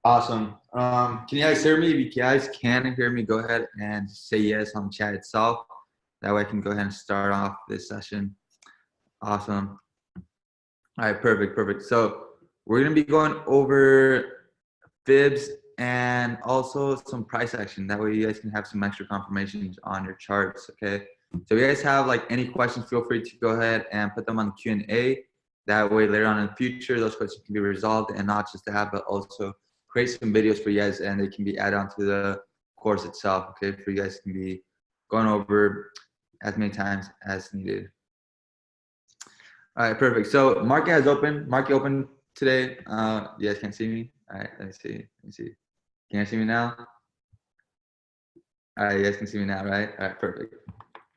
Awesome. Can you guys hear me? If you guys can hear me, go ahead and say yes on chat itself. That way I can go ahead and start off this session. Awesome. All right, perfect, perfect. So we're gonna be going over fibs and also some price action. That way you guys can have some extra confirmations on your charts, okay? So if you guys have like any questions, feel free to go ahead and put them on the Q&A. That way later on in the future, those questions can be resolved, and not just that, but also create some videos for you guys, and they can be added onto the course itself, okay? For you guys can be going over as many times as needed. All right, perfect. So market has opened. Market opened today. You guys can't see me. All right, let me see. Let me see. Can you see me now? All right, you guys can see me now, right? All right, perfect.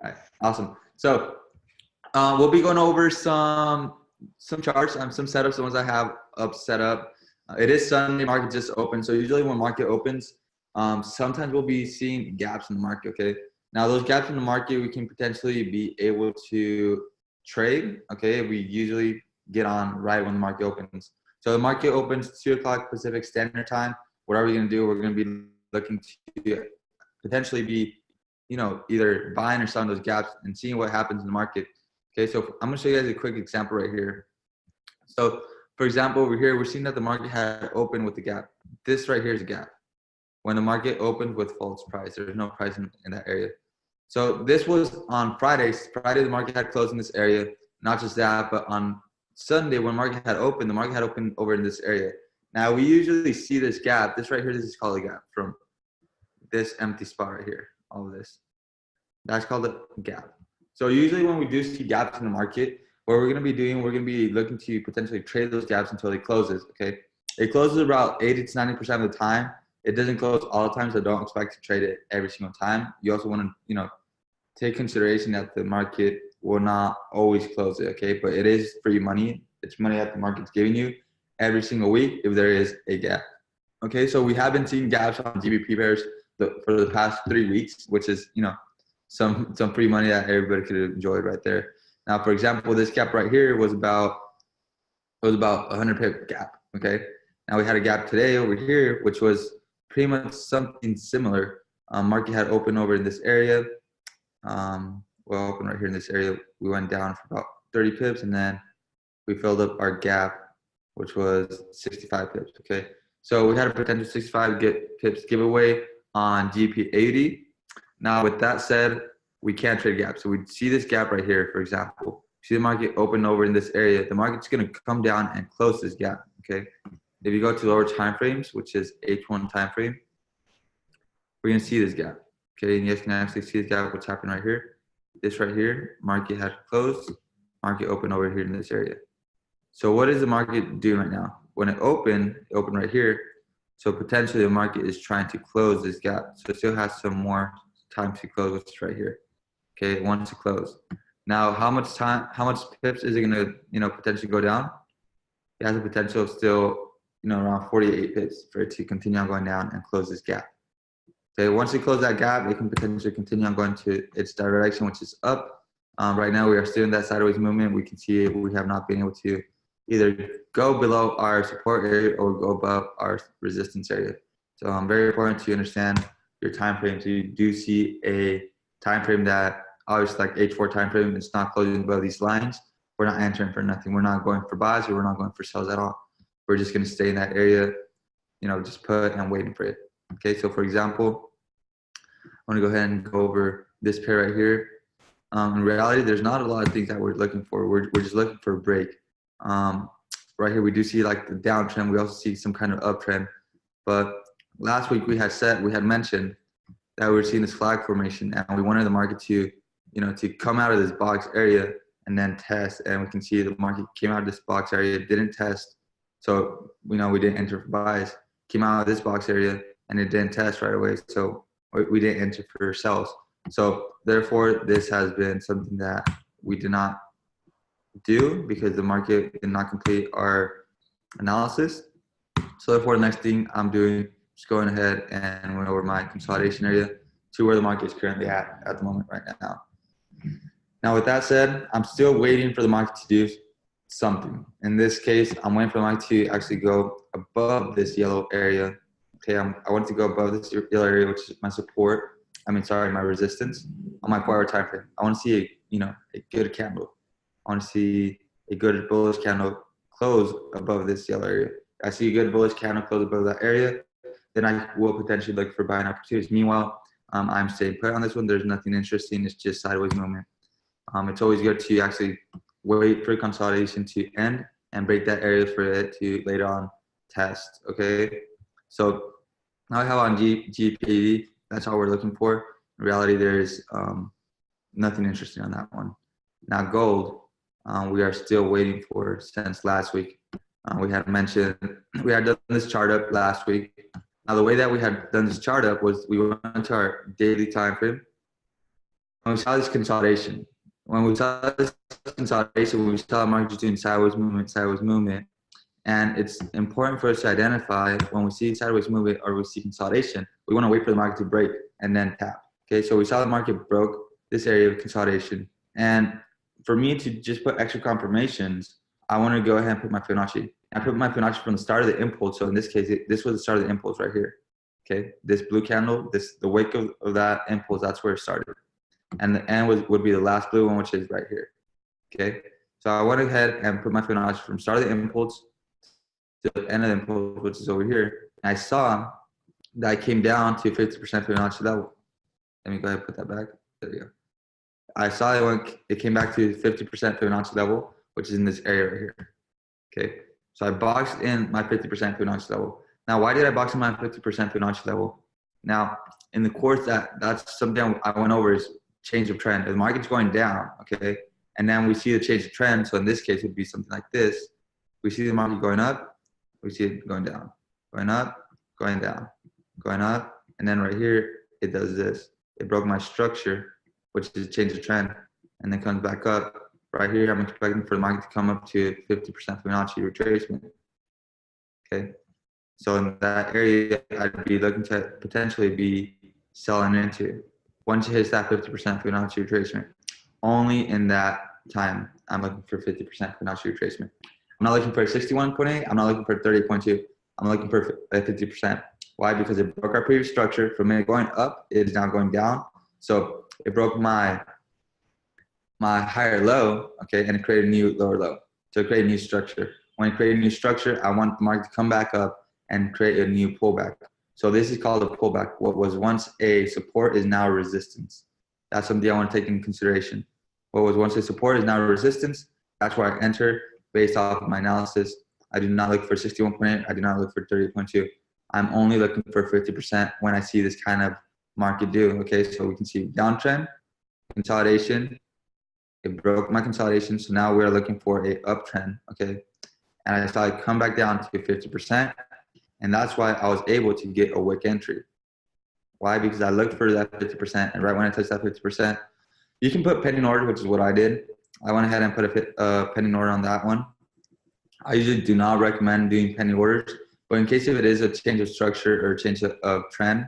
All right, awesome. So we'll be going over some charts, some setups, the ones I have up set up. It is Sunday, market just opened. So usually when market opens, sometimes we'll be seeing gaps in the market, okay? Now those gaps in the market, we can potentially be able to trade, okay? We usually get on right when the market opens. So the market opens 2 o'clock Pacific Standard Time. What are we gonna do? We're gonna be looking to potentially be, either buying or selling those gaps and seeing what happens in the market. Okay, so I'm gonna show you guys a quick example right here. So for example, over here, we're seeing that the market had opened with the gap. This right here is a gap. When the market opened with false price, there's no price in that area. So this was on Friday. Friday, the market had closed in this area. Not just that, but on Sunday, when market had opened, the market had opened over in this area. Now we usually see this gap. This right here, this is called a gap from this empty spot right here. All of this. That's called a gap. So usually when we do see gaps in the market, what we're going to be doing, we're going to be looking to potentially trade those gaps until it closes, okay? It closes about 80 to 90% of the time. It doesn't close all the time, so don't expect to trade it every single time. You also want to, take consideration that the market will not always close it, okay? But it is free money. It's money that the market's giving you every single week if there is a gap. Okay, so we have been seeing gaps on GBP pairs for the past 3 weeks, which is, some free money that everybody could have enjoyed right there. Now, for example, this gap right here was about 100 pip gap. Okay. Now we had a gap today over here, which was pretty much something similar. Market had opened over in this area. Well, open right here in this area. We went down for about 30 pips, and then we filled up our gap, which was 65 pips. Okay. So we had a potential 65 pips giveaway on GP80. Now, with that said, we can't trade gaps. So we see this gap right here, for example. See the market open over in this area. The market's going to come down and close this gap, okay? If you go to lower time frames, which is H1 time frame, we're going to see this gap, okay? And you guys can actually see this gap, what's happening right here. This right here, market had closed, market open over here in this area. So what is the market doing right now? When it opened right here. So potentially the market is trying to close this gap. So it still has some more time to close, which is right here. Okay, it wants to close. Now, how much pips is it gonna, potentially go down? It has a potential of still, around 48 pips for it to continue on going down and close this gap. Okay, once we close that gap, it can potentially continue on going to its direction, which is up. Right now, we are still in that sideways movement. We can see we have not been able to either go below our support area or go above our resistance area. So very important to understand your time frame. So you do see a time frame that obviously like H4 time frame, it's not closing above these lines. We're not entering for nothing. We're not going for buys or we're not going for sells at all. We're just going to stay in that area, just put and waiting for it. Okay, so for example, I'm going to go ahead and go over this pair right here. In reality, there's not a lot of things that we're looking for. We're just looking for a break. Right here, we do see like the downtrend. We also see some kind of uptrend. But last week we had mentioned that we were seeing this flag formation, and we wanted the market to, to come out of this box area and then test. And we can see the market came out of this box area, didn't test. So, we didn't enter for buys. Came out of this box area and it didn't test right away. So we didn't enter for sells. So therefore, this has been something that we did not do because the market did not complete our analysis. So therefore, the next thing I'm doing is going ahead and went over my consolidation area to where the market is currently at the moment right now. Now, with that said, I'm still waiting for the market to do something. In this case, I'm waiting for the market to actually go above this yellow area. Okay, I want to go above this yellow area, which is my support. My resistance on my 4-hour time frame. I want to see a good candle. I want to see a good bullish candle close above this yellow area. I see a good bullish candle close above that area, then I will potentially look for buying opportunities. Meanwhile, I'm staying put on this one. There's nothing interesting. It's just sideways movement. It's always good to actually wait for consolidation to end and break that area for it to later on test. Okay, so now I have on GPD. That's all we're looking for. In reality, there's nothing interesting on that one. Now gold, we are still waiting for since last week. We had mentioned we had done this chart up last week. Now the way that we had done this chart up was we went to our daily time frame. And we saw this consolidation. When we saw this consolidation, we saw the market doing sideways movement. And it's important for us to identify when we see sideways movement or we see consolidation, we want to wait for the market to break and then tap. Okay, so we saw the market broke this area of consolidation. And for me to just put extra confirmations, I want to go ahead and put my Fibonacci. I put my Fibonacci from the start of the impulse. So in this case, this was the start of the impulse right here. Okay, this blue candle, the wake of that impulse, that's where it started. And the end would be the last blue one, which is right here. Okay, so I went ahead and put my Fibonacci from start of the impulse to the end of the impulse, which is over here. And I saw that I came down to 50% Fibonacci level. Let me go ahead and put that back. There you go. I saw it came back to 50% Fibonacci level, which is in this area right here. Okay, so I boxed in my 50% Fibonacci level. Now, why did I box in my 50% Fibonacci level? Now, in the course that's something I went over is change of trend. The market's going down, okay, and then we see the change of trend. So in this case, it would be something like this. We see the market going up, we see it going down, going up, going down, going up, and then right here it does this. It broke my structure, which is a change of trend, and then comes back up. Right here, I'm expecting for the market to come up to 50% Fibonacci retracement. Okay, so in that area, I'd be looking to potentially be selling into. Once it hits that 50% Fibonacci retracement, only in that time, I'm looking for 50% Fibonacci retracement. I'm not looking for 61.8. I'm not looking for 30.2. I'm looking for 50%. Why? Because it broke our previous structure. From it going up, it is now going down. So it broke my higher low, okay, and it created a new lower low. So it created a new structure. When it created a new structure, I want the market to come back up and create a new pullback. So this is called a pullback. What was once a support is now a resistance. That's something I want to take into consideration. What was once a support is now a resistance. That's where I enter based off of my analysis. I do not look for 61.8. I do not look for 30.2. I'm only looking for 50% when I see this kind of market do. Okay, so we can see downtrend, consolidation. It broke my consolidation, so now we're looking for a uptrend. Okay, and I saw it come back down to 50%, and that's why I was able to get a wick entry. Why? Because I looked for that 50%, and right when I touched that 50%, you can put pending order, which is what I did. I went ahead and put a pending order on that one. I usually do not recommend doing pending orders, but in case if it is a change of structure or change of trend,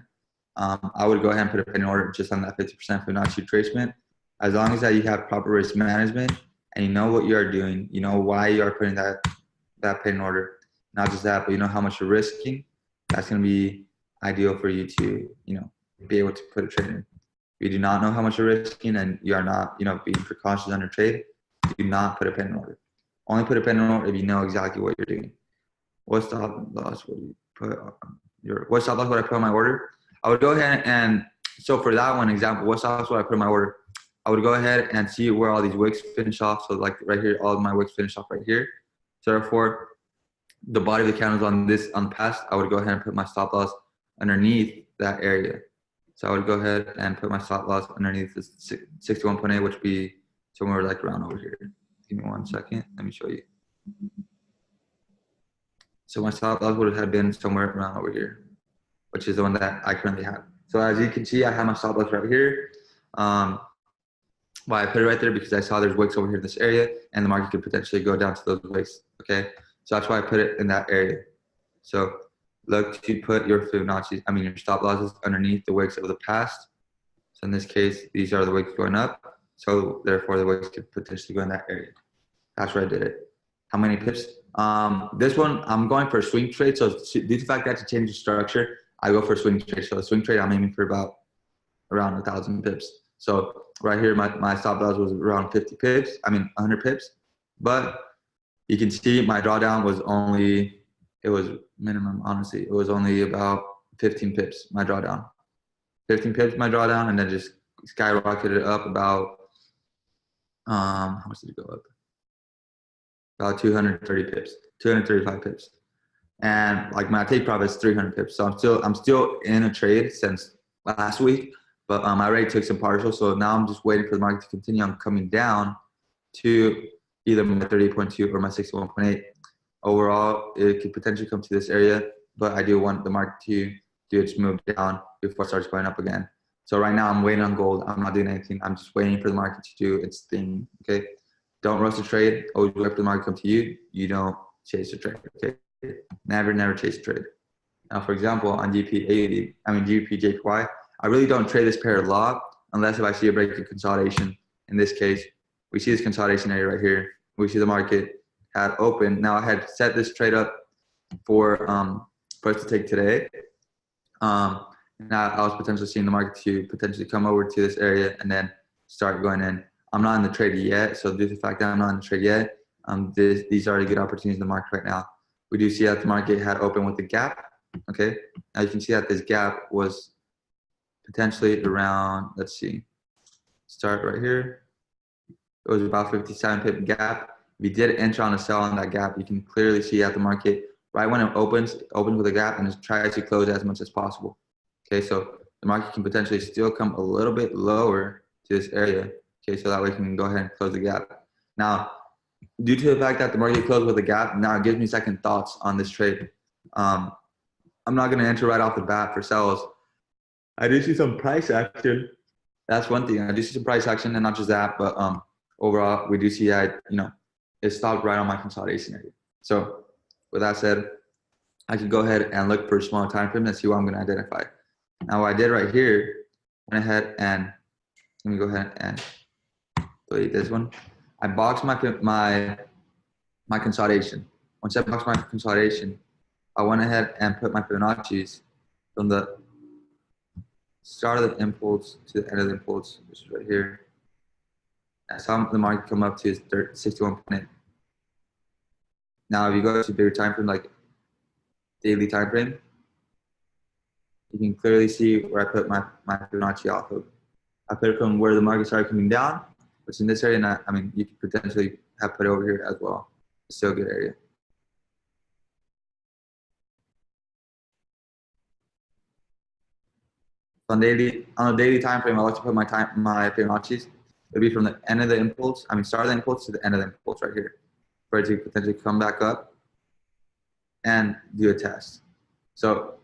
I would go ahead and put a pending order just on that 50% Fibonacci retracement. As long as that you have proper risk management and you know what you are doing, you know why you are putting that pending order. Not just that, but you know how much you're risking. That's going to be ideal for you to, be able to put a trade in. If you do not know how much you're risking and you are not, being precautious on your trade, do not put a pending order. Only put a pending order if you know exactly what you're doing. What stop loss would you put on what stop loss would I put on my order? I would go ahead and, so for that one example, what stop loss would I put on my order? I would go ahead and see where all these wicks finish off. So like right here, all of my wicks finish off right here. So therefore, the body of the candles on the past, I would go ahead and put my stop loss underneath that area. So I would go ahead and put my stop loss underneath this 61.8, which would be somewhere like around over here. Give me 1 second. Let me show you. So my stop loss would have been somewhere around over here, which is the one that I currently have. So as you can see, I have my stop loss right here. Why I put it right there, because I saw there's wicks over here in this area and the market could potentially go down to those wicks. Okay, so that's why I put it in that area. So look to put your Fibonacci, your stop losses underneath the wicks of the past. So in this case, these are the wicks going up. So therefore the wicks could potentially go in that area. That's where I did it. How many pips? This one, I'm going for a swing trade. So due to the fact that I have to change the structure, I go for a swing trade. So a swing trade, I'm aiming for about around 1,000 pips. So right here, my stop loss was around 50 pips. I mean, 100 pips. But you can see my drawdown was only, it was minimum, honestly. It was only about 15 pips, my drawdown. 15 pips, my drawdown, and then just skyrocketed up about, how much did it go up? About 230 pips, 235 pips. And like my take profit is 300 pips. So I'm still in a trade since last week, but I already took some partial. So now I'm just waiting for the market to continue on coming down to either my 38.2 or my 61.8. Overall, it could potentially come to this area, but I do want the market to do its move down before it starts going up again. So right now I'm waiting on gold. I'm not doing anything. I'm just waiting for the market to do its thing. Okay. Don't rush the trade. Always wait for the market to come to you. You don't chase the trade. Okay. Never chase a trade. Now, for example, on GBP/JPY, I really don't trade this pair a lot unless if I see a break of consolidation. In this case, we see this consolidation area right here. We see the market had opened. Now I had set this trade up for us to take today. Now I was potentially seeing the market to potentially come over to this area and then start going in. I'm not in the trade yet, so due to the fact that I'm not in the trade yet, these are good opportunities in the market right now. We do see that the market had opened with a gap. Okay, now you can see that this gap was potentially around, let's see, start right here. It was about 57 pip gap. If you did enter on a sell on that gap, you can clearly see that the market, right when it opens with a gap and just tries to close as much as possible. Okay, so the market can potentially still come a little bit lower to this area. Okay, so that way we can go ahead and close the gap. Now, due to the fact that the market closed with a gap, now it gives me second thoughts on this trade. I'm not going to enter right off the bat for sells. I do see some price action. That's one thing. I do see some price action, and not just that, but overall, we do see that, it stopped right on my consolidation area. So with that said, I can go ahead and look for a smaller time frame and see what I'm going to identify. Now, what I did right here, went ahead and let me go ahead and delete this one. I boxed my consolidation. Once I boxed my consolidation, I went ahead and put my Fibonacci's from the start of the impulse to the end of the impulse, which is right here. I saw the market come up to 61.8. Now, if you go to bigger time frame, like daily time frame, you can clearly see where I put my Fibonacci off of. I put it from where the market started coming down, which in this area, and I mean, you could potentially have put it over here as well. It's still a good area. On a daily time frame, I like to put my Fibonacci's. It'll be from the end of the impulse, start of the impulse to the end of the impulse right here, for it to potentially come back up and do a test. So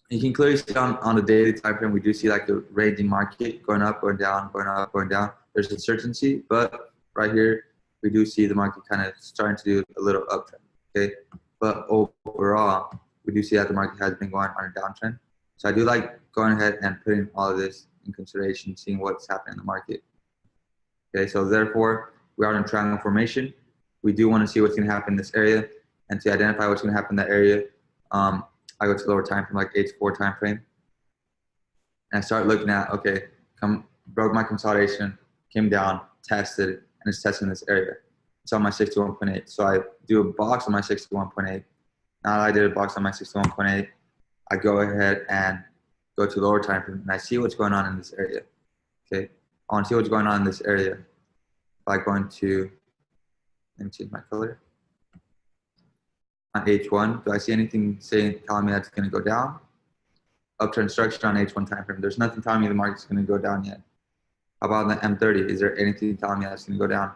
you can clearly see on the daily time frame, we do see like the ranging market going up, going down, going up, going down. There's uncertainty, but right here, we do see the market kind of starting to do a little uptrend, okay? But overall, we do see that the market has been going on a downtrend. So I do like going ahead and putting all of this in consideration, seeing what's happening in the market. Okay, so therefore, we are in triangle formation. We do want to see what's going to happen in this area. And to identify what's going to happen in that area, I go to lower time frame, like 8 to 4 time frame. And I start looking at, okay, broke my consolidation, came down, tested, and it's testing this area. It's on my 61.8. So I do a box on my 61.8. Now that I did a box on my 61.8, I go ahead and go to lower time frame, and I see what's going on in this area. Okay, I want to see what's going on in this area by going to, let me change my color. On H1, do I see anything telling me that's going to go down? Uptrend structure on H1 time frame. There's nothing telling me the market's going to go down yet. How about the M30? Is there anything telling me that's going to go down?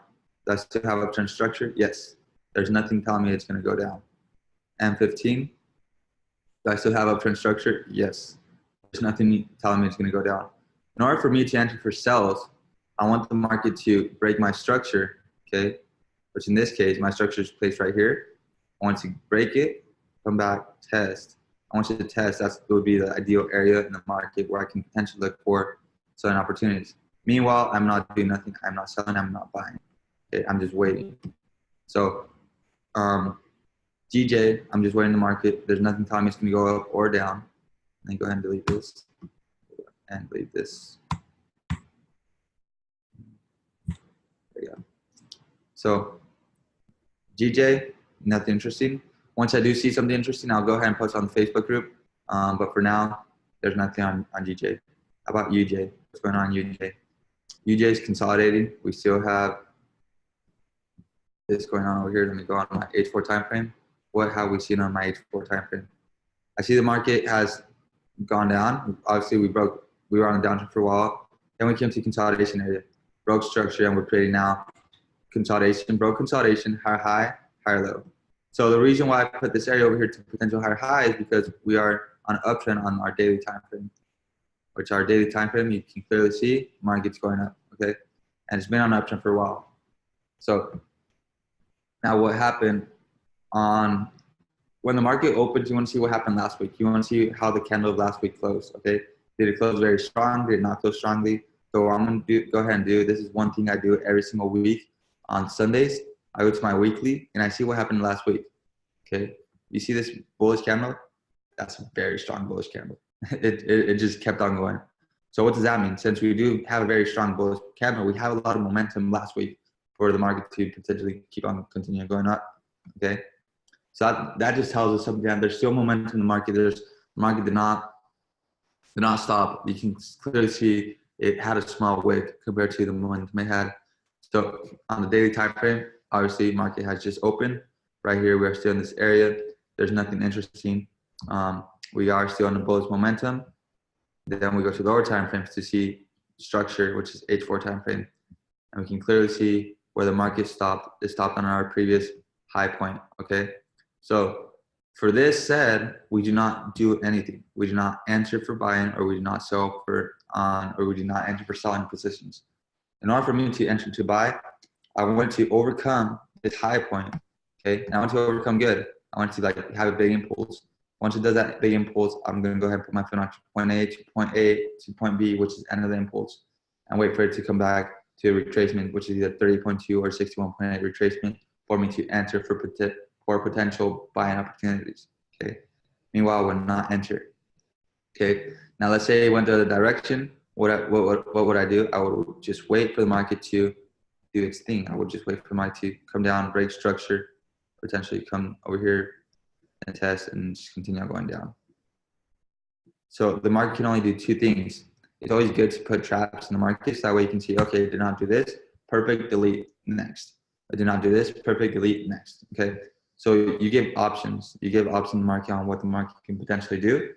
Does it still have uptrend structure? Yes. There's nothing telling me it's going to go down. M15. Do I still have uptrend structure? Yes. There's nothing telling me it's going to go down. In order for me to enter for sells, I want the market to break my structure, okay? Which in this case, my structure is placed right here. I want to break it, come back, test. I want you to test. That would be the ideal area in the market where I can potentially look for selling opportunities. Meanwhile, I'm not doing nothing. I'm not selling. I'm not buying. Okay? I'm just waiting. So GJ, I'm just waiting the market. There's nothing telling me it's going to go up or down. Let me go ahead and delete this and delete this. There we go. So GJ, nothing interesting. Once I do see something interesting, I'll go ahead and post on the Facebook group. But for now, there's nothing on GJ. How about UJ? What's going on UJ? UJ is consolidating. We still have this going on over here. Let me go on my H4 time frame. What have we seen on my H4 time frame? I see the market has gone down. Obviously, we were on a downtrend for a while. Then we came to consolidation area, broke structure, and we're creating now consolidation, broke consolidation, higher high, higher low. So the reason why I put this area over here to potential higher high is because we are on an uptrend on our daily time frame, which our daily time frame, you can clearly see market's going up, okay? And it's been on an uptrend for a while. So now what happened on, when the market opens, you want to see what happened last week. You want to see how the candle of last week closed, okay? Did it close very strong? Did it not close strongly? So what I'm going to go ahead and do, this is one thing I do every single week on Sundays. I go to my weekly and I see what happened last week, okay? You see this bullish candle? That's a very strong bullish candle. It just kept on going. So what does that mean? Since we do have a very strong bullish candle, we have a lot of momentum last week for the market to potentially keep on continuing going up, okay? So that just tells us something, that there's still momentum in the market. The market did not stop. You can clearly see it had a small wick compared to the momentum it had. So on the daily time frame, obviously market has just opened. Right here, we are still in this area. There's nothing interesting. We are still on the bullish momentum. Then we go to lower time frames to see structure, which is H4 time frame. And we can clearly see where the market stopped. It stopped on our previous high point, okay? So for this said, we do not do anything. We do not enter for buying, or we do not sell for or we do not enter for selling positions. In order for me to enter to buy, I want to overcome this high point, okay? And I want to overcome good. I want to like have a big impulse. Once it does that big impulse, I'm gonna go ahead and put my foot on point A to point A to point B, which is end of the impulse, and wait for it to come back to a retracement, which is either 30.2 or 61.8 retracement for me to enter for potential buying opportunities, okay? Meanwhile, I would not enter, okay? Now let's say it went the other direction. What would I do? I would just wait for the market to do its thing. I would just wait for the market to come down, break structure, potentially come over here and test and just continue going down. So the market can only do two things. It's always good to put traps in the market, so that way you can see, okay, did not do this, perfect, delete, next. I did not do this, perfect, delete, next, okay? So you give options. You give options in the market on what the market can potentially do.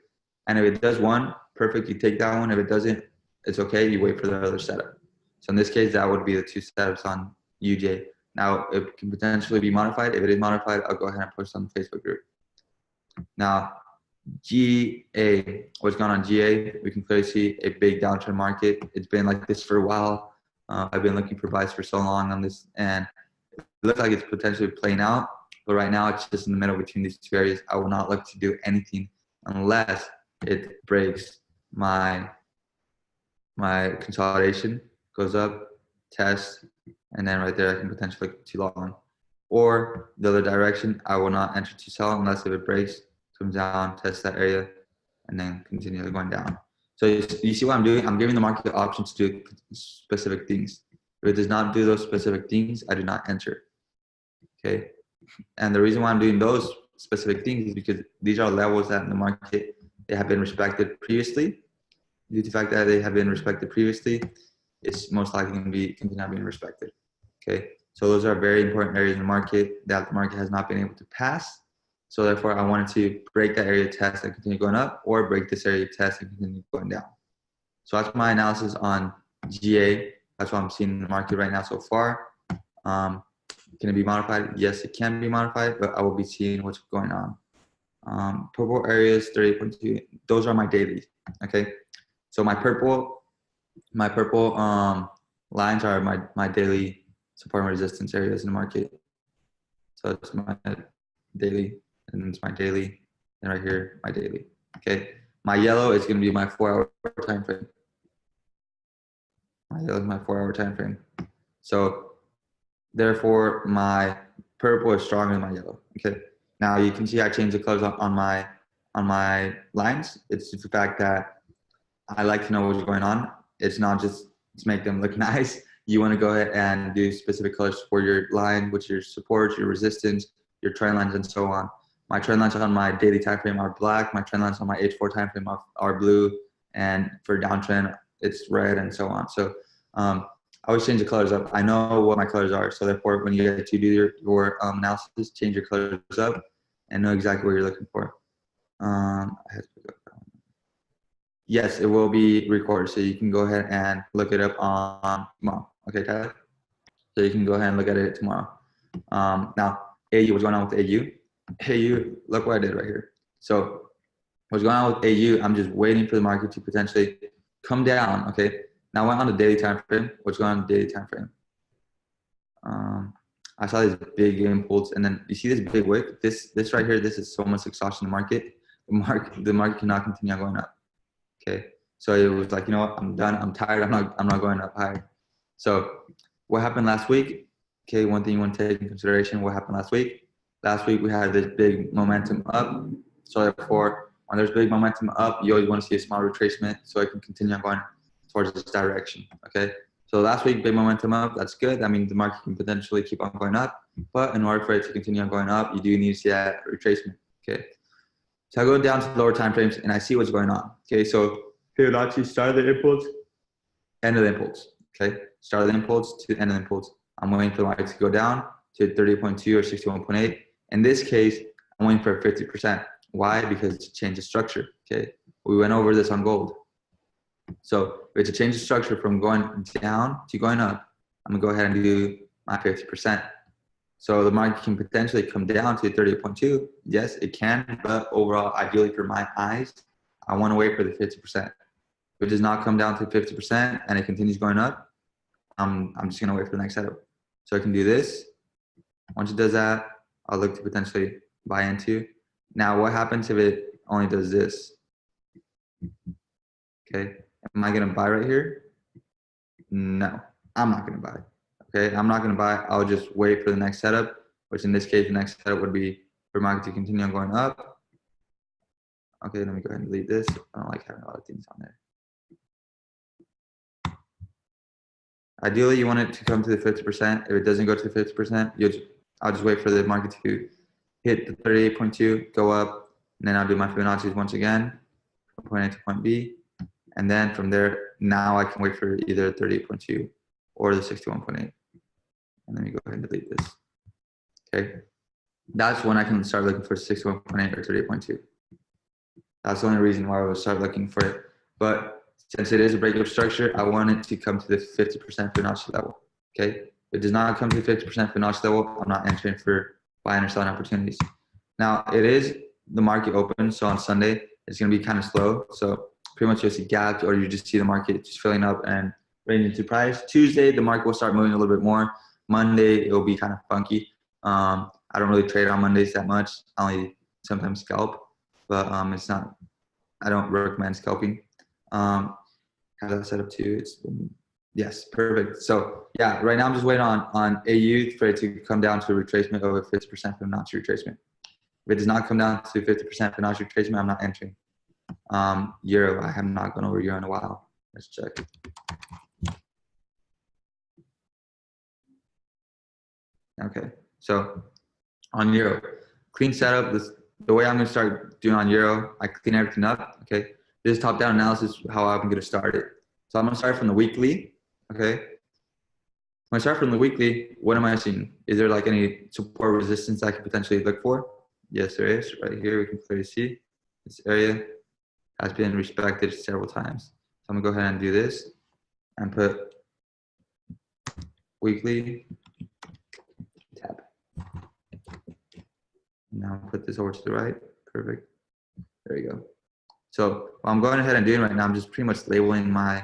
And if it does one, perfect, you take that one. If it doesn't, it's okay, you wait for the other setup. So in this case, that would be the two setups on UJ. Now, it can potentially be modified. If it is modified, I'll go ahead and post it on the Facebook group. Now, GA, what's going on GA? We can clearly see a big downtrend market. It's been like this for a while. I've been looking for buys for so long on this, and it looks like it's potentially playing out. But right now, it's just in the middle between these two areas. I will not look to do anything unless it breaks my consolidation, goes up, test, and then right there I can potentially look too long. Or the other direction, I will not enter to sell unless if it breaks, comes down, test that area, and then continue going down. So you see what I'm doing? I'm giving the market options to do specific things. If it does not do those specific things, I do not enter, okay? And the reason why I'm doing those specific things is because these are levels that in the market, they have been respected previously. Due to the fact that they have been respected previously, it's most likely going to continue being respected, okay? So those are very important areas in the market that the market has not been able to pass. So therefore, I wanted to break that area test and continue going up, or break this area test and continue going down. So that's my analysis on GA. That's what I'm seeing in the market right now so far. Can it be modified? Yes, it can be modified, but I will be seeing what's going on. Purple areas, 38.2, those are my dailies, okay? So my purple lines are my daily support and resistance areas in the market. So it's my daily, and it's my daily, and right here, my daily, okay? My yellow is gonna be my 4-hour time frame. My yellow is my 4-hour time frame. So therefore, my purple is stronger than my yellow. Okay. Now you can see I changed the colors on my lines. It's just the fact that I like to know what's going on. It's not just to make them look nice. You want to go ahead and do specific colors for your line, which your support, your resistance, your trend lines, and so on. My trend lines on my daily time frame are black. My trend lines on my H4 time frame are blue, and for downtrend it's red, and so on. So I always change the colors up. I know what my colors are, so therefore when you get to do your analysis, change your colors up and know exactly what you're looking for. Yes, it will be recorded, so you can go ahead and look it up on tomorrow. Okay, Tyler? So you can go ahead and look at it tomorrow. Now, AU, what's going on with AU? AU, look what I did right here. So what's going on with AU, I'm just waiting for the market to potentially come down, okay? Now I went on the daily time frame. What's going on in the daily time frame? I saw this big impulse, and then you see this big wick. This right here, this is so much exhaustion in the market. The market cannot continue going up. Okay, so it was like, you know what, I'm done. I'm tired. I'm not going up higher. So what happened last week? Okay, one thing you want to take in consideration: what happened last week? Last week we had this big momentum up. So therefore, when there's big momentum up, you always want to see a small retracement so it can continue going towards this direction. Okay. So last week, big momentum up. That's good. I mean, the market can potentially keep on going up, but in order for it to continue on going up, you do need to see that retracement. Okay. So I go down to lower time frames and I see what's going on. Okay. So Fibonacci start of the impulse, end of the impulse. Okay. Start of the impulse to end of the impulse. I'm waiting for the market to go down to 30.2 or 61.8. In this case, I'm waiting for 50%. Why? Because it's a change of structure. Okay. We went over this on gold. So if it's a change of structure from going down to going up, I'm gonna go ahead and do my 50%. So the market can potentially come down to 30.2. Yes, it can, but overall, ideally for my eyes, I want to wait for the 50%. If it does not come down to 50% and it continues going up, I'm just gonna wait for the next setup. So I can do this. Once it does that, I'll look to potentially buy into. Now, what happens if it only does this? Okay. Am I going to buy right here? No, I'm not going to buy. Okay, I'm not going to buy. I'll just wait for the next setup, which in this case, the next setup would be for market to continue on going up. Okay, let me go ahead and delete this. I don't like having a lot of things on there. Ideally, you want it to come to the 50%. If it doesn't go to the 50%, I'll just wait for the market to hit the 38.2, go up, and then I'll do my Fibonacci's once again, from point A to point B. And then from there, now I can wait for either 38.2 or the 61.8. And let me go ahead and delete this. Okay. That's when I can start looking for 61.8 or 38.2. That's the only reason why I would start looking for it. But since it is a breakup structure, I want it to come to the 50% Fibonacci level. Okay. If it does not come to the 50% Fibonacci level, I'm not entering for buying or selling opportunities. Now, it is the market open. So on Sunday, it's going to be kind of slow. So pretty much you'll see gaps, or you just see the market just filling up and ranging to price. Tuesday, the market will start moving a little bit more. Monday, it'll be kind of funky. I don't really trade on Mondays that much. I only sometimes scalp, but it's not, I don't recommend scalping. Have that set up too. It's been, yes, perfect. So yeah, right now I'm just waiting on AU for it to come down to a retracement of a 50% Fibonacci retracement. If it does not come down to 50% Fibonacci retracement, I'm not entering. Euro, I have not gone over Euro in a while. Let's check. Okay, so on Euro, clean setup. The way I'm going to start doing on Euro, I clean everything up. Okay, this is top-down analysis, how I'm going to start it. So I'm going to start from the weekly. Okay, when I start from the weekly, what am I seeing? Is there like any support resistance I could potentially look for? Yes, there is. Right here, we can clearly see this area has been respected several times. So I'm gonna go ahead and do this and put weekly tab. Now put this over to the right. Perfect. There you go. So what I'm going ahead and doing right now, I'm just pretty much labeling my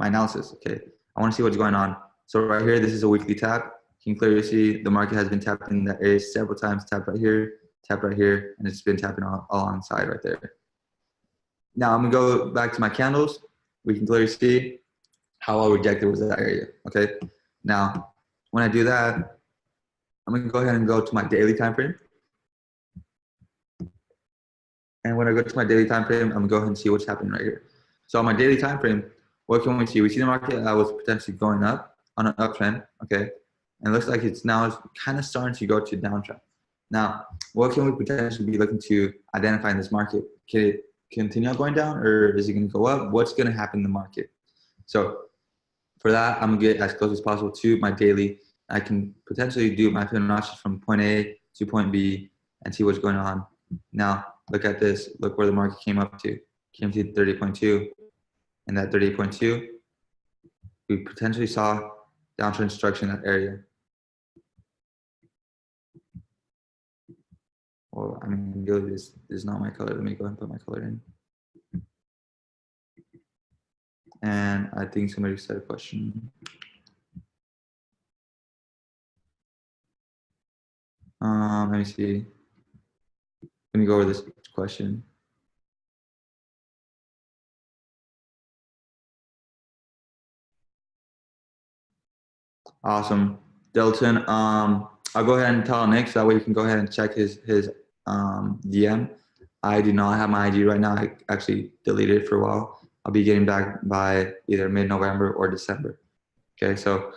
analysis. Okay. I want to see what's going on. So right here, this is a weekly tap. You can clearly see the market has been tapping that area several times. Tap right here, and it's been tapping all alongside right there. Now I'm gonna go back to my candles. We can clearly see how well rejected was that area. Okay. Now when I do that, I'm gonna go ahead and go to my daily time frame. And when I go to my daily time frame, I'm gonna go ahead and see what's happening right here. So on my daily time frame, what can we see? We see the market that was potentially going up on an uptrend, okay? And it looks like it's now kind of starting to go to downtrend. Now, what can we potentially be looking to identify in this market? Can it continue going down, or is it gonna go up? What's gonna happen in the market? So for that, I'm gonna get as close as possible to my daily. I can potentially do my Fibonacci from point A to point B and see what's going on. Now, look at this. Look where the market came up to. Came to 30.2. And that 38.2, we potentially saw downtrend structure in that area. Well, I mean, really, this is not my color. Let me go ahead and put my color in. And I think somebody said a question. Let me see. Let me go over this question. Awesome. Delton, I'll go ahead and tell Nick so that way you can go ahead and check his DM. I do not have my ID right now. I actually deleted it for a while. I'll be getting back by either mid-November or December. Okay, so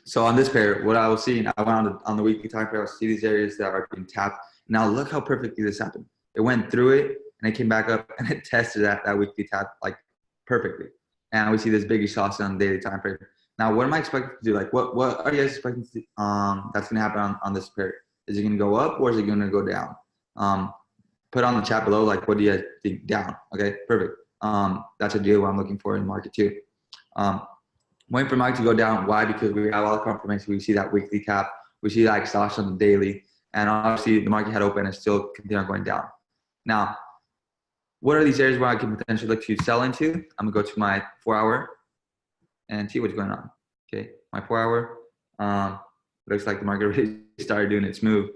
so on this pair, what I was seeing, I went on the weekly time frame, I see these areas that are being tapped. Now look how perfectly this happened. It went through it and it came back up and it tested that weekly tap like perfectly. And we see this biggie sauce on the daily time frame. Now, what am I expecting to do? Like, what are you guys expecting to that's going to happen on this pair? Is it going to go up or is it going to go down? Put on the chat below, like, what do you guys think? Down. Okay, perfect. That's a deal what I'm looking for in the market too. Waiting for market to go down. Why? Because we have all the confirmation. We see that weekly tap. We see that exhaustion on the daily. And obviously, the market had open and still continue going down. Now, what are these areas where I can potentially look to sell into? I'm going to go to my 4-hour and see what's going on. Okay, my 4-hour. Looks like the market really started doing its move,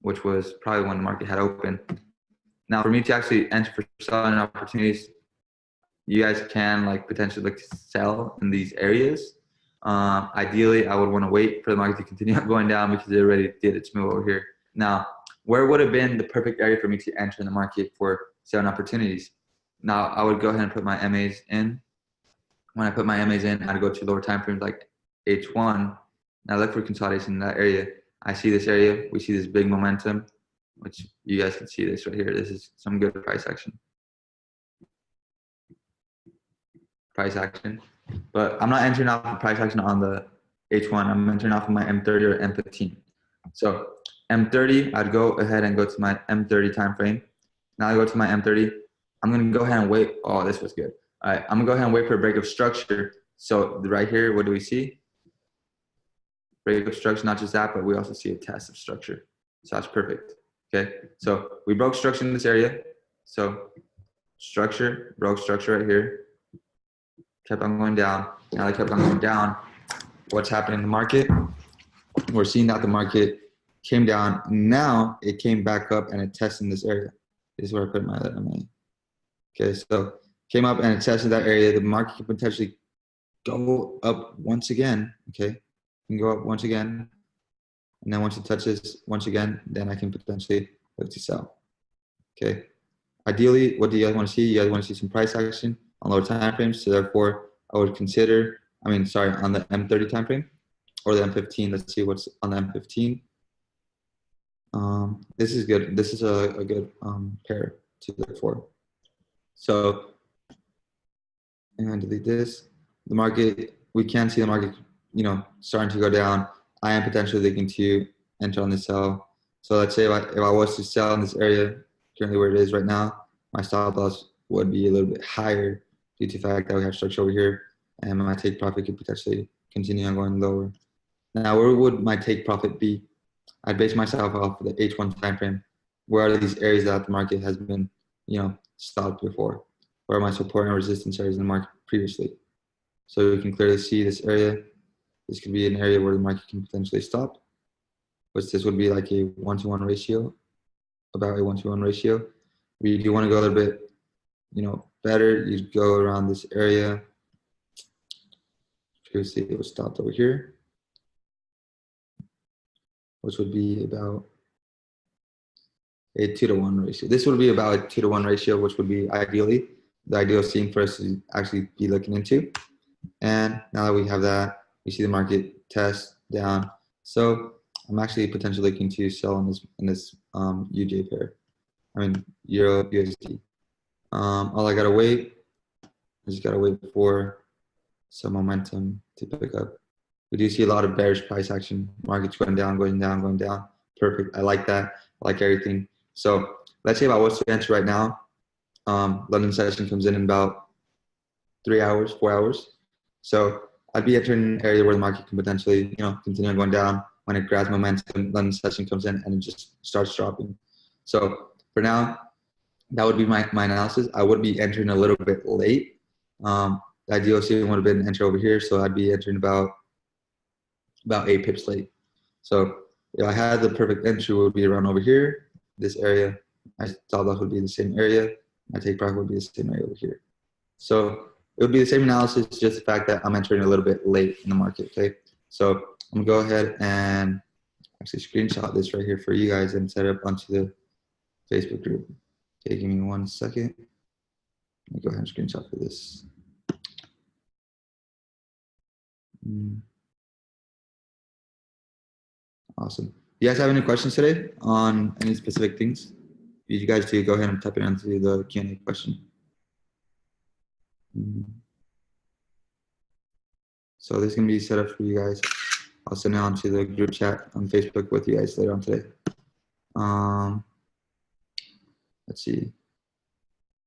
which was probably when the market had open. Now, for me to actually enter for selling opportunities, you guys can like potentially look to sell in these areas. Ideally, I would want to wait for the market to continue going down because it already did its move over here. Now, where would have been the perfect area for me to enter in the market for selling opportunities? Now, I would go ahead and put my MAs in. When I put my MAs in, I'd go to lower time frames like H1. Now look for consolidation in that area. I see this area. We see this big momentum, which you guys can see this right here. This is some good price action. Price action. But I'm not entering off of price action on the H1. I'm entering off of my M30 or M15. So M30, I'd go ahead and go to my M30 time frame. Now I go to my M30. I'm going to go ahead and wait. Oh, this was good. All right, I'm going to go ahead and wait for a break of structure. So right here, what do we see? Break of structure, not just that, but we also see a test of structure. So that's perfect. Okay, so we broke structure in this area. So structure, broke structure right here. Kept on going down. Now I kept on going down. What's happening in the market? We're seeing that the market came down. Now it came back up and it tested in this area. This is where I put my MA. Okay, so came up and it tested that area. The market can potentially go up once again. Okay, can go up once again. And then once it touches once again, then I can potentially look to sell. Okay. Ideally, what do you guys want to see? You guys want to see some price action on lower time frames. So therefore, I would consider, on the M30 time frame or the M15. Let's see what's on the M15. This is good. This is a good pair to look for. So, and delete this. The market, we can see the market, starting to go down. I am potentially looking to enter on the sell. So let's say if I was to sell in this area, currently where it is right now, my stop loss would be a little bit higher due to the fact that we have structure over here, and my take profit could potentially continue on going lower. Now, where would my take profit be? I'd base myself off of the H1 time frame. Where are these areas that the market has been, stopped before? Where are my support and resistance areas in the market previously? So we can clearly see this area. This could be an area where the market can potentially stop, which this would be like a 1-to-1 ratio, about a 1-to-1 ratio. We do want to go a little bit, better. You'd go around this area, previously it was stopped over here, which would be about a 2-to-1 ratio. This would be about a 2-to-1 ratio, which would be ideally the ideal scene for us to actually be looking into. And now that we have that, we see the market test down. So I'm actually potentially looking to sell in this UJ pair. I mean Euro USD. All I gotta wait, I just gotta wait for some momentum to pick up. We do see a lot of bearish price action. Market's going down, going down, going down. Perfect. I like that. I like everything. So let's say about what's to enter right now. London session comes in about 3 hours, 4 hours. So I'd be entering an area where the market can potentially, continue going down. When it grabs momentum, London session comes in and it just starts dropping. So for now, that would be my analysis. I would be entering a little bit late. The ideal scene would have been enter over here. So I'd be entering about 8 pips late. So if I had the perfect entry, would be around over here, this area. My stop loss would be the same area. My take profit would be the same area over here. So it would be the same analysis, just the fact that I'm entering a little bit late in the market, okay? So I'm gonna go ahead and actually screenshot this right here for you guys and set it up onto the Facebook group. Okay, give me 1 second. Let me go ahead and screenshot for this. Awesome. Do you guys have any questions today on any specific things? If you guys do, go ahead and type it into the Q&A question. So this is gonna be set up for you guys. I'll send it on to the group chat on Facebook with you guys later on today. Let's see.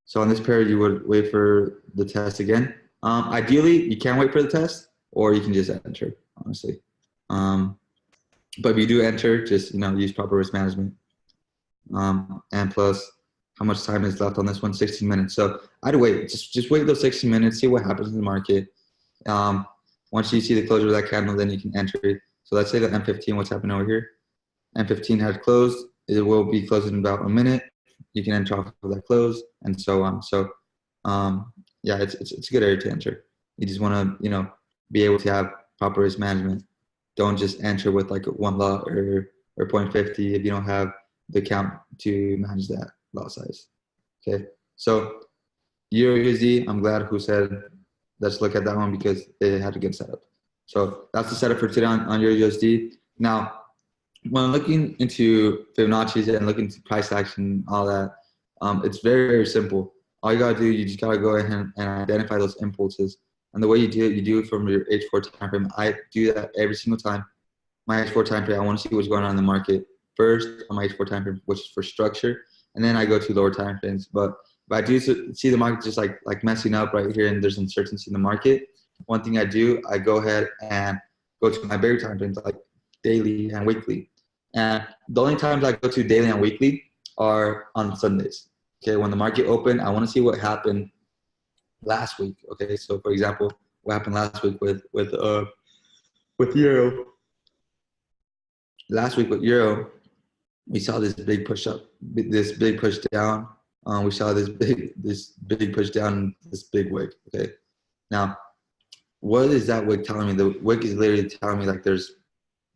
So on this pair, you would wait for the test again. Ideally, you can wait for the test, or you can just enter, honestly. But if you do enter, just use proper risk management. And plus, how much time is left on this one? 16 minutes. So I'd wait. Just wait those 16 minutes. See what happens in the market. Once you see the closure of that candle, then you can enter it. So let's say the M15. What's happening over here? M15 has closed. It will be closing in about a minute. You can enter off of that close, and so on. So, yeah, it's a good area to enter. You just want to be able to have proper risk management. Don't just enter with like 1 lot or 0.50 if you don't have the account to manage that lot size. Okay, so Euro USD, I'm glad who said let's look at that one because it had a good setup. So that's the setup for today on Euro USD. Now, when looking into Fibonacci's and looking into price action, all that, it's very, very simple. All you gotta do, you just gotta go ahead and identify those impulses. And the way you do it from your H4 time frame. I do that every single time. My H4 time frame, I want to see what's going on in the market first on my H4 time frame, which is for structure, and then I go to lower time frames. But if I do see the market just like messing up right here, and there's uncertainty in the market, one thing I do, I go ahead and go to my bigger time frames like daily and weekly. And the only times I go to daily and weekly are on Sundays. Okay, when the market opened, I want to see what happened last week. Okay, so for example, what happened last week with Euro? Last week with Euro, we saw this big push up, this big push down. We saw this big push down, this big wick. Okay, now what is that wick telling me? The wick is literally telling me like there's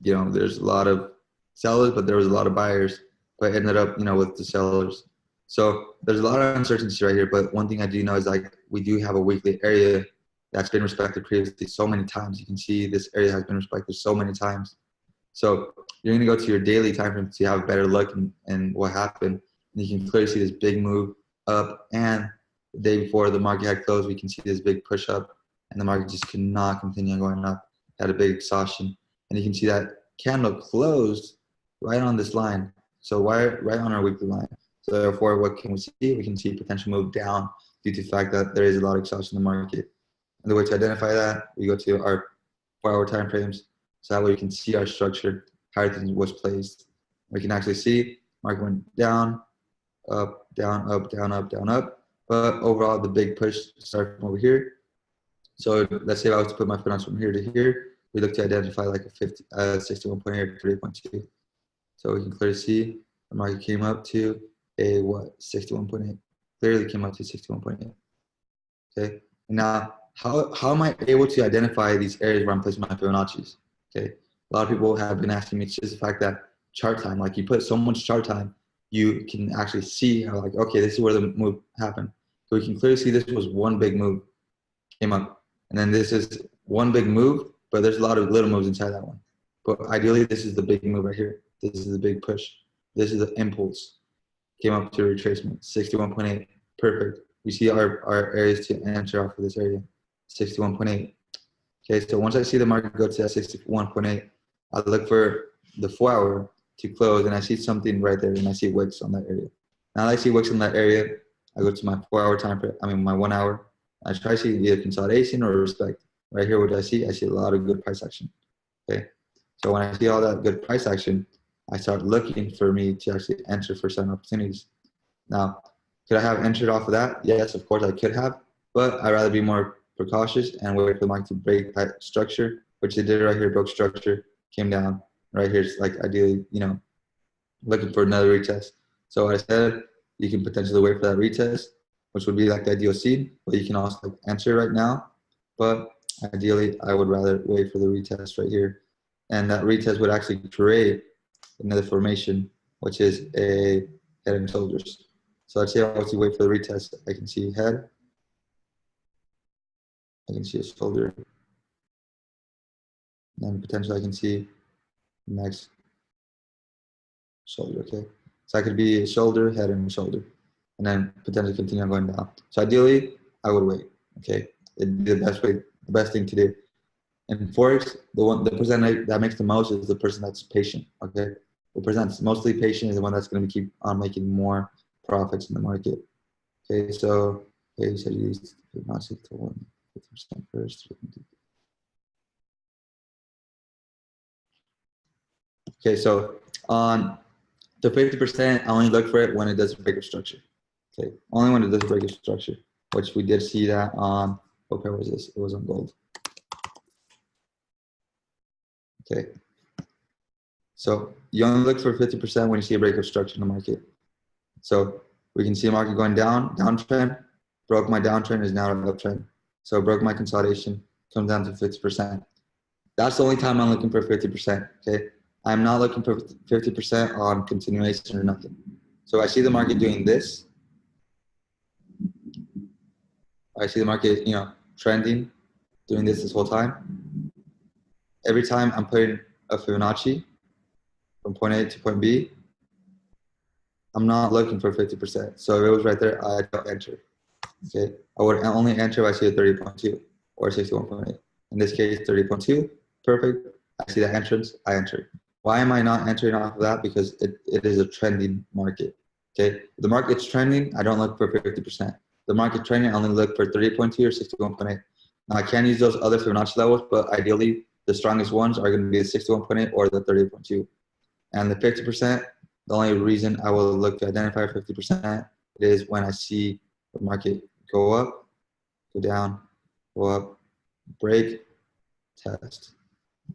a lot of sellers, but there was a lot of buyers, but it ended up with the sellers. So there's a lot of uncertainty right here, but one thing I do know is like we do have a weekly area that's been respected previously so many times. You can see this area has been respected so many times. So you're gonna go to your daily time frame to have a better look and what happened. And you can clearly see this big move up, and the day before the market had closed, we can see this big push up, and the market just cannot continue going up. Had a big exhaustion, and you can see that candle closed right on this line. So right on our weekly line. So therefore, what can we see? We can see potential move down due to the fact that there is a lot of exhaustion in the market. And the way to identify that, we go to our 4-hour time frames. So that way we can see our structure, how everything was placed. We can actually see market went down, up, down, up, down, up, down, up. But overall, the big push started from over here. So let's say if I was to put my foot on from here to here, we look to identify like a 61.8 or 3.2. So we can clearly see the market came up to a 61.8. Clearly came up to 61.8. Okay. And now how am I able to identify these areas where I'm placing my Fibonacci's? Okay, a lot of people have been asking me, it's just the fact that chart time, like you put so much chart time, you can actually see how, like, okay, this is where the move happened. So we can clearly see this was one big move, came up, and then this is one big move, but there's a lot of little moves inside that one. But ideally, this is the big move right here. This is the big push. This is the impulse. Came up to retracement, 61.8, perfect. We see our areas to enter off of this area, 61.8. Okay, so once I see the market go to that 61.8, I look for the 4 hour to close, and I see something right there, and I see wicks on that area. Now that I see wicks on that area, I go to my 4 hour time frame, my 1 hour. I try to see either consolidation or respect. Right here, what do I see? I see a lot of good price action. Okay, so when I see all that good price action, I start looking for me to actually enter for certain opportunities. Now, could I have entered off of that? Yes, of course I could have, but I'd rather be more precautious and wait for the market to break that structure, which it did right here, broke structure, came down. Right here, it's like ideally, you know, looking for another retest. So I said you can potentially wait for that retest, which would be like the ideal seed, but you can also like enter right now. But ideally, I would rather wait for the retest right here. And that retest would actually create another formation, which is a head and shoulders. So I'd say I want to wait for the retest. I can see head. I can see a shoulder. And potentially I can see next shoulder, okay? So I could be a shoulder, head, and shoulder. And then potentially continue going down. So ideally, I would wait, okay? It'd be the best thing to do. In Forex, the person that makes the most is the person that's patient, okay? The person that's mostly patient is the one that's going to keep on making more profits in the market. Okay, so okay, you said you used not 6 to 1, 50% first. Okay, so on the 50%, I only look for it when it does a break of structure. Okay, only when it does a break of structure, which we did see that on, what pair was this? It was on gold. Okay, so you only look for 50% when you see a break of structure in the market. So we can see the market going down, downtrend, broke my downtrend, is now an uptrend. So broke my consolidation, comes down to 50%. That's the only time I'm looking for 50%, okay? I'm not looking for 50% on continuation or nothing. So I see the market doing this. I see the market, you know, trending, doing this whole time. Every time I'm putting a Fibonacci from point A to point B, I'm not looking for 50%. So if it was right there, I don't enter. Okay, I would only enter if I see a 30.2 or 61.8. In this case, 30.2, perfect. I see the entrance, I enter. Why am I not entering off of that? Because it is a trending market. Okay, if the market's trending, I don't look for 50%. The market trending, I only look for 30.2 or 61.8. Now I can use those other Fibonacci levels, but ideally the strongest ones are going to be the 61.8 or the 30.2. And the 50%, the only reason I will look to identify 50% is when I see the market go up, go down, go up, break, test.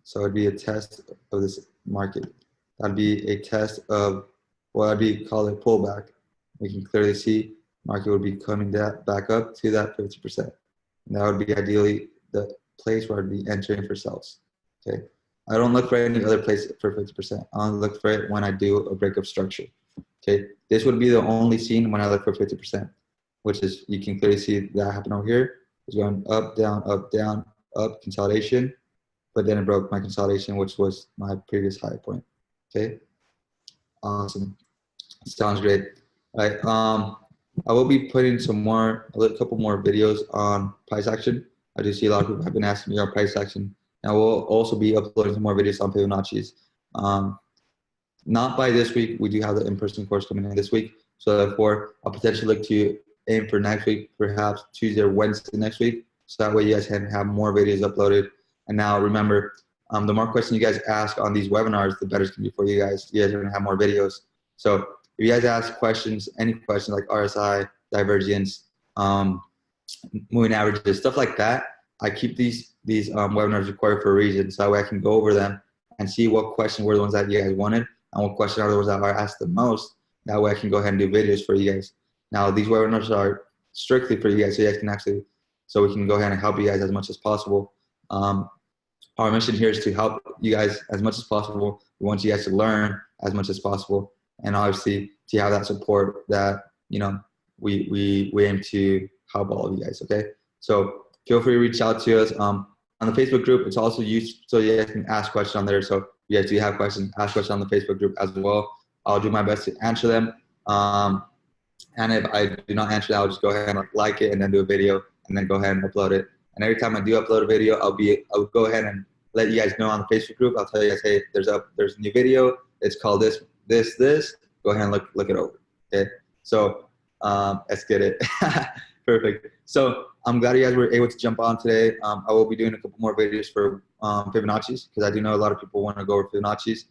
So it'd be a test of this market. That'd be a test of what I'd be calling a pullback. We can clearly see market would be coming back up to that 50%. And that would be ideally the place where I'd be entering for sells. Okay. I don't look for any other place for 50%. I only look for it when I do a break of structure. Okay. This would be the only scene when I look for 50%, which is, you can clearly see that happen over here. It's going up, down, up, consolidation. But then it broke my consolidation, which was my previous high point. Okay. Awesome. Sounds great. All right. I will be putting a couple more videos on price action. I do see a lot of people have been asking me about price action. And I will also be uploading some more videos on Fibonacci's. Not by this week. We do have the in-person course coming in this week. So therefore, I'll potentially look to aim for next week, perhaps Tuesday or Wednesday next week. So that way you guys can have more videos uploaded. And now remember, the more questions you guys ask on these webinars, the better it's going to be for you guys. You guys are going to have more videos. So if you guys ask questions, any questions like RSI, divergence, moving averages, stuff like that, I keep these webinars recorded for a reason. So that way I can go over them and see what questions were the ones that you guys wanted and what questions are the ones that are asked the most. That way I can go ahead and do videos for you guys. Now these webinars are strictly for you guys, so you guys can actually so we can go ahead and help you guys as much as possible. Our mission here is to help you guys as much as possible. We want you guys to learn as much as possible, and obviously to have that support that, you know, we aim to help all of you guys. Okay, so feel free to reach out to us on the Facebook group. It's also used so you guys can ask questions on there. So if you guys do have questions, ask questions on the Facebook group as well. I'll do my best to answer them. And if I do not answer that, I'll just go ahead and like it and then do a video and then go ahead and upload it. And every time I do upload a video, I'll go ahead and let you guys know on the Facebook group. I'll tell you guys, hey, there's a new video. It's called this. Go ahead and look it over. Okay. So let's get it. Perfect. So I'm glad you guys were able to jump on today. I will be doing a couple more videos for Fibonacci's, because I do know a lot of people want to go over Fibonacci's.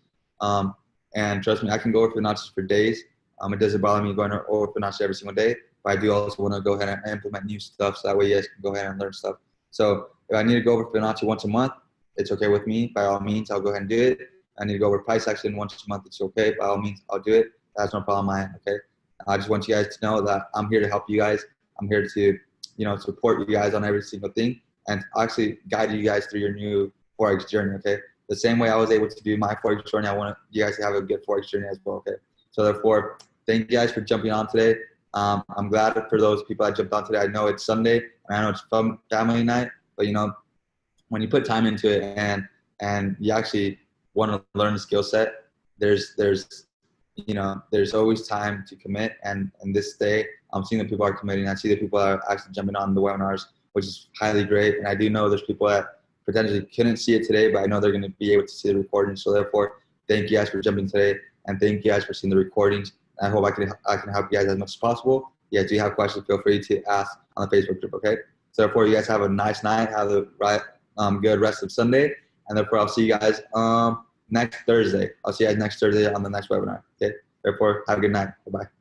And trust me, I can go over Fibonacci's for days. It doesn't bother me going over Fibonacci every single day, but I do also want to go ahead and implement new stuff, so that way you guys can go ahead and learn stuff. So if I need to go over Fibonacci once a month, it's okay with me. By all means, I'll go ahead and do it. I need to go over price action once a month, it's okay. By all means, I'll do it. That's no problem on my end, okay? I just want you guys to know that I'm here to help you guys. I'm here to, you know, support you guys on every single thing and actually guide you guys through your new Forex journey, okay? The same way I was able to do my Forex journey, I want you guys to have a good Forex journey as well, okay? So therefore, thank you guys for jumping on today. I'm glad for those people that jumped on today. I know it's Sunday and I know it's family night, but you know, when you put time into it and you actually want to learn the skill set, there's always time to commit. And this day, I'm seeing that people are committing. I see that people are actually jumping on the webinars, which is highly great. And I do know there's people that potentially couldn't see it today, but I know they're going to be able to see the recording. So therefore, thank you guys for jumping today, and thank you guys for seeing the recordings. I hope I can help you guys as much as possible. Yeah, if you have questions, feel free to ask on the Facebook group, okay? So therefore, you guys have a nice night. Have a good rest of Sunday. And therefore, I'll see you guys next Thursday. I'll see you guys next Thursday on the next webinar, okay? Therefore, have a good night. Bye-bye.